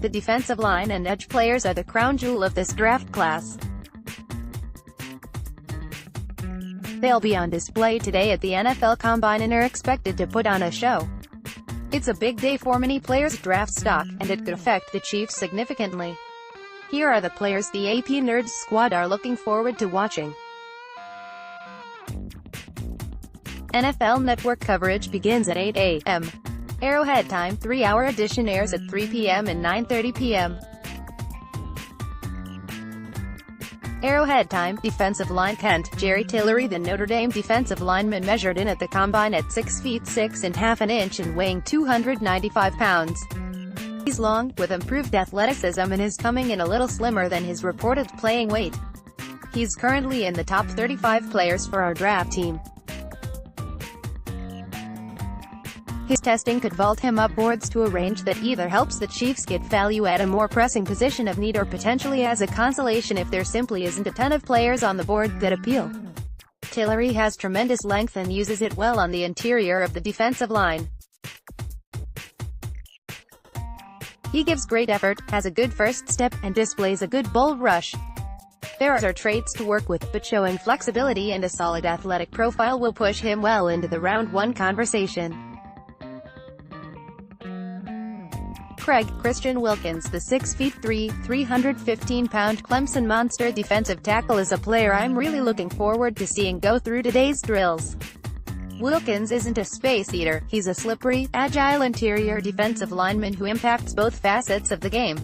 The defensive line and edge players are the crown jewel of this draft class. They'll be on display today at the NFL Combine and are expected to put on a show. It's a big day for many players' draft stock, and it could affect the Chiefs significantly. Here are the players the AP Nerds squad are looking forward to watching. NFL Network coverage begins at 8 a.m. Arrowhead Time 3-hour edition airs at 3 p.m. and 9:30 p.m. Arrowhead Time, defensive line Kent, Jerry Tillery the Notre Dame defensive lineman measured in at the Combine at 6 feet 6.5 inches and weighing 295 pounds. He's long, with improved athleticism and is coming in a little slimmer than his reported playing weight. He's currently in the top 35 players for our draft team. His testing could vault him up boards to a range that either helps the Chiefs get value at a more pressing position of need or potentially as a consolation if there simply isn't a ton of players on the board that appeal. Tillery has tremendous length and uses it well on the interior of the defensive line. He gives great effort, has a good first step, and displays a good bull rush. There are traits to work with, but showing flexibility and a solid athletic profile will push him well into the round 1 conversation. Christian Wilkins, the 6'3", 315-pound Clemson monster defensive tackle is a player I'm really looking forward to seeing go through today's drills. Wilkins isn't a space eater, he's a slippery, agile interior defensive lineman who impacts both facets of the game.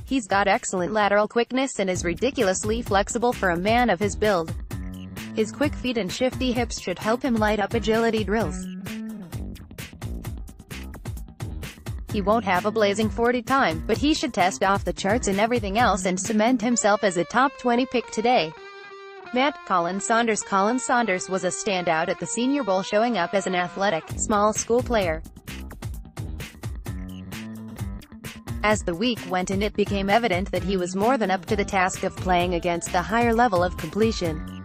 He's got excellent lateral quickness and is ridiculously flexible for a man of his build. His quick feet and shifty hips should help him light up agility drills. He won't have a blazing 40 time, but he should test off the charts in everything else and cement himself as a top 20 pick today. Colin Saunders was a standout at the Senior Bowl, showing up as an athletic, small school player. As the week went on, it became evident that he was more than up to the task of playing against the higher level of completion.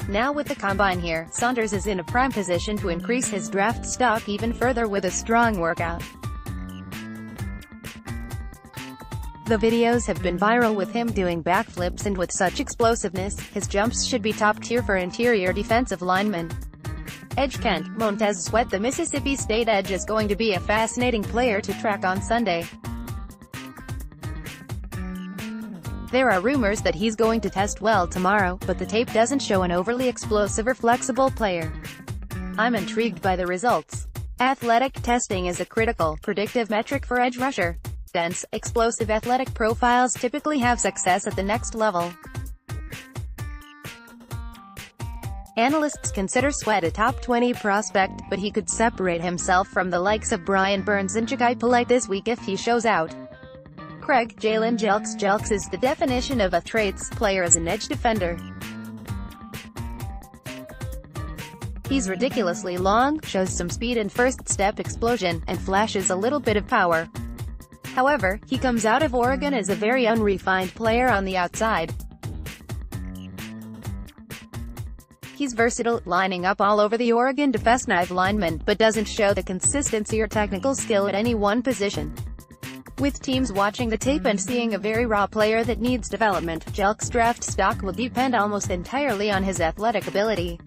Now with the Combine here, Saunders is in a prime position to increase his draft stock even further with a strong workout. The videos have been viral with him doing backflips, and with such explosiveness, his jumps should be top tier for interior defensive linemen. Edge Kent Montez Sweat, the Mississippi State edge, is going to be a fascinating player to track on Sunday. There are rumors that he's going to test well tomorrow, but the tape doesn't show an overly explosive or flexible player. I'm intrigued by the results. Athletic testing is a critical, predictive metric for edge rusher. Dense, explosive athletic profiles typically have success at the next level. Analysts consider Sweat a top 20 prospect, but he could separate himself from the likes of Brian Burns and Jachai Polite this week if he shows out. Jalen Jelks is the definition of a traits player as an edge defender. He's ridiculously long, shows some speed and first step explosion, and flashes a little bit of power. However, he comes out of Oregon as a very unrefined player on the outside. He's versatile, lining up all over the Oregon defensive linemen, but doesn't show the consistency or technical skill at any one position. With teams watching the tape and seeing a very raw player that needs development, Jelks' draft stock will depend almost entirely on his athletic ability.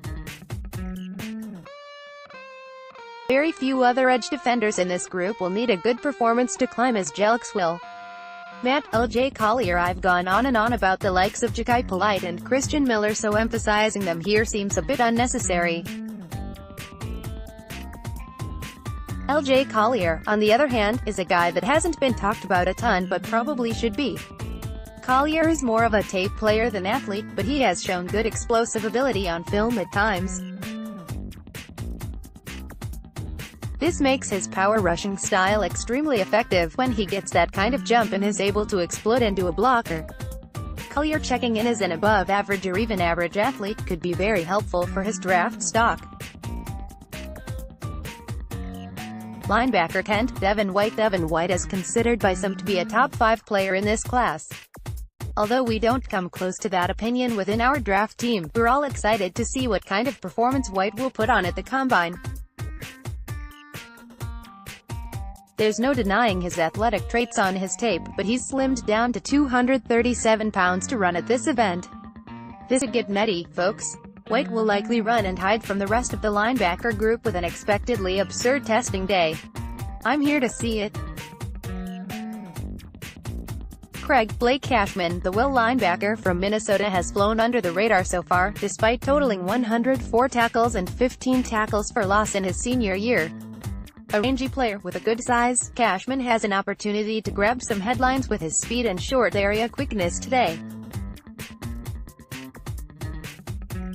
Very few other edge defenders in this group will need a good performance to climb as Jelks will. LJ Collier. I've gone on and on about the likes of Jachai Polite and Christian Miller, so emphasizing them here seems a bit unnecessary. LJ Collier, on the other hand, is a guy that hasn't been talked about a ton but probably should be. Collier is more of a tape player than athlete, but he has shown good explosive ability on film at times. This makes his power rushing style extremely effective when he gets that kind of jump and is able to explode into a blocker. Collier checking in as an above average or even average athlete could be very helpful for his draft stock. Linebacker Kent Devin White is considered by some to be a top 5 player in this class. Although we don't come close to that opinion within our draft team, we're all excited to see what kind of performance White will put on at the Combine. There's no denying his athletic traits on his tape, but he's slimmed down to 237 pounds to run at this event. This could get nutty, folks. White will likely run and hide from the rest of the linebacker group with an expectedly absurd testing day. I'm here to see it. Blake Cashman, the will linebacker from Minnesota, has flown under the radar so far, despite totaling 104 tackles and 15 tackles for loss in his senior year. A rangy player with a good size, Cashman has an opportunity to grab some headlines with his speed and short area quickness today.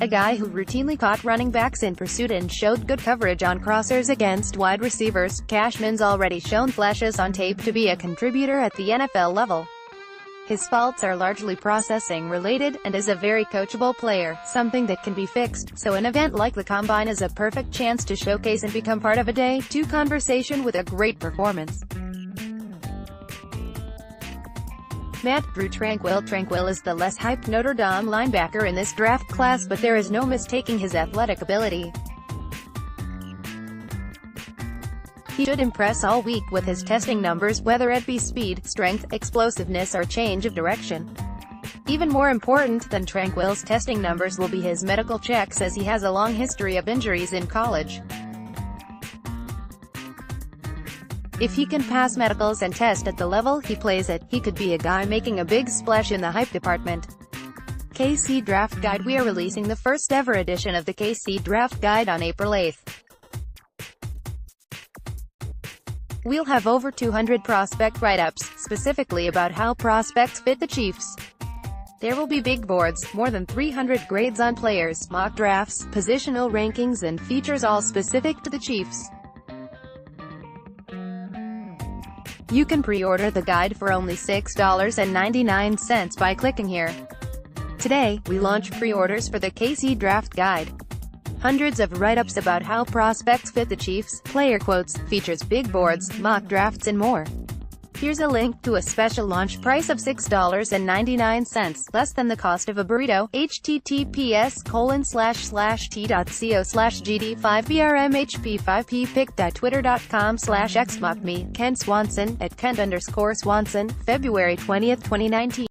A guy who routinely caught running backs in pursuit and showed good coverage on crossers against wide receivers, Cashman's already shown flashes on tape to be a contributor at the NFL level. His faults are largely processing-related, and is a very coachable player, something that can be fixed, so an event like the Combine is a perfect chance to showcase and become part of a Day 2 conversation with a great performance. Matt Drew Tranquill is the less hyped Notre Dame linebacker in this draft class, but there is no mistaking his athletic ability. He should impress all week with his testing numbers, whether it be speed, strength, explosiveness or change of direction. Even more important than Tranquill's testing numbers will be his medical checks, as he has a long history of injuries in college. If he can pass medicals and test at the level he plays at, he could be a guy making a big splash in the hype department. KC Draft Guide. We are releasing the first ever edition of the KC Draft Guide on April 8th. We'll have over 200 prospect write-ups, specifically about how prospects fit the Chiefs. There will be big boards, more than 300 grades on players, mock drafts, positional rankings and features all specific to the Chiefs. You can pre-order the guide for only $6.99 by clicking here. Today, we launch pre-orders for the KC Draft Guide. Hundreds of write-ups about how prospects fit the Chiefs, player quotes, features, big boards, mock drafts and more. Here's a link to a special launch price of $6.99, less than the cost of a burrito. https://t.co/gd5brmhp5ppic.twitter.com/xmockme, Kent Swanson, @Kent_Swanson, February 20, 2019.